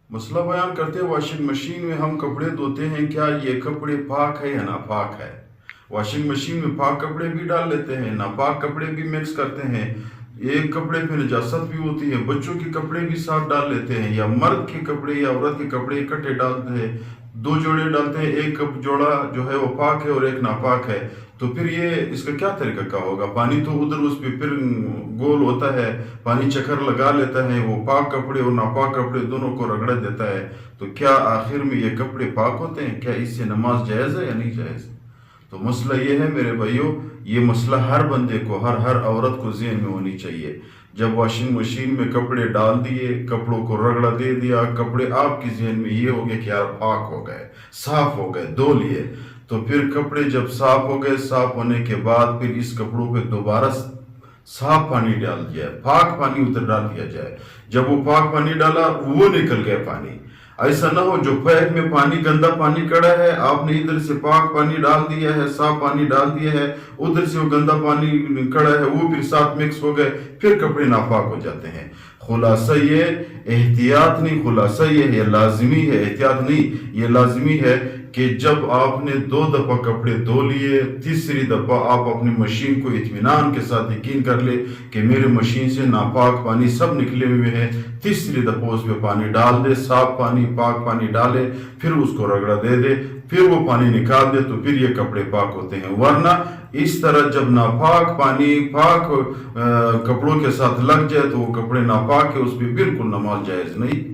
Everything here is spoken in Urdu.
مسئلہ بیان کرتے ہیں واشنگ مشین میں ہم کپڑے دھوتے ہیں، کیا یہ کپڑے پاک ہے یا ناپاک ہے؟ واشنگ مشین میں پاک کپڑے بھی ڈال لیتے ہیں، ناپاک کپڑے بھی مکس کرتے ہیں، ایک کپڑے پہ نجاست بھی ہوتی ہے، بچوں کے کپڑے بھی ساتھ ڈال لیتے ہیں، یا مرد کے کپڑے یا عورت کے کپڑے اکٹھے ڈالتے ہیں، دو جوڑے ڈالتے ہیں، ایک جوڑا جو ہے وہ پاک ہے اور ایک ناپاک ہے، تو پھر یہ اس کا کیا طریقہ کا ہوگا؟ پانی تو ادھر اس پہ پھر گول ہوتا ہے، پانی چکر لگا لیتا ہے، وہ پاک کپڑے اور ناپاک کپڑے دونوں کو رگڑ دیتا ہے، تو کیا آخر میں یہ کپڑے پاک ہوتے ہیں؟ کیا اس سے نماز جائز ہے یا نہیں جائز؟ تو مسئلہ یہ ہے میرے بھائیوں، یہ مسئلہ ہر بندے کو، ہر عورت کو ذہن میں ہونی چاہیے۔ جب واشنگ مشین میں کپڑے ڈال دیے، کپڑوں کو رگڑا دے دیا، کپڑے آپ کے ذہن میں یہ ہو گیا کہ یار پاک ہو گئے، صاف ہو گئے، دھو لیے، تو پھر کپڑے جب صاف ہو گئے، صاف ہونے کے بعد پھر اس کپڑوں پہ دوبارہ صاف پانی ڈال دیا ہے، پاک پانی ادھر ڈال دیا جائے۔ جب وہ پاک پانی ڈالا وہ نکل گیا پانی، ایسا نہ ہو جو پیپ میں پانی، گندا پانی کڑا ہے، آپ نے ادھر سے پاک پانی ڈال دیا ہے، صاف پانی ڈال دیا ہے، ادھر سے وہ گندا پانی کڑا ہے، وہ پھر ساتھ مکس ہو گئے، پھر کپڑے ناپاک ہو جاتے ہیں۔ خلاصہ یہ احتیاط نہیں، خلاصہ یہ لازمی ہے، احتیاط نہیں، یہ لازمی ہے کہ جب آپ نے 2 دفعہ کپڑے دھو لیے، تیسری دفعہ آپ اپنی مشین کو اطمینان کے ساتھ یقین کر لے کہ میرے مشین سے ناپاک پانی سب نکلے ہوئے ہیں، تیسری دفعہ اس پہ پانی ڈال دے، صاف پانی، پاک پانی ڈالے، پھر اس کو رگڑا دے دے، پھر وہ پانی نکال دے، تو پھر یہ کپڑے پاک ہوتے ہیں۔ ورنہ اس طرح جب ناپاک پانی پاک کپڑوں کے ساتھ لگ جائے تو وہ کپڑے ناپاک ہے، اس پہ بالکل نماز جائز نہیں۔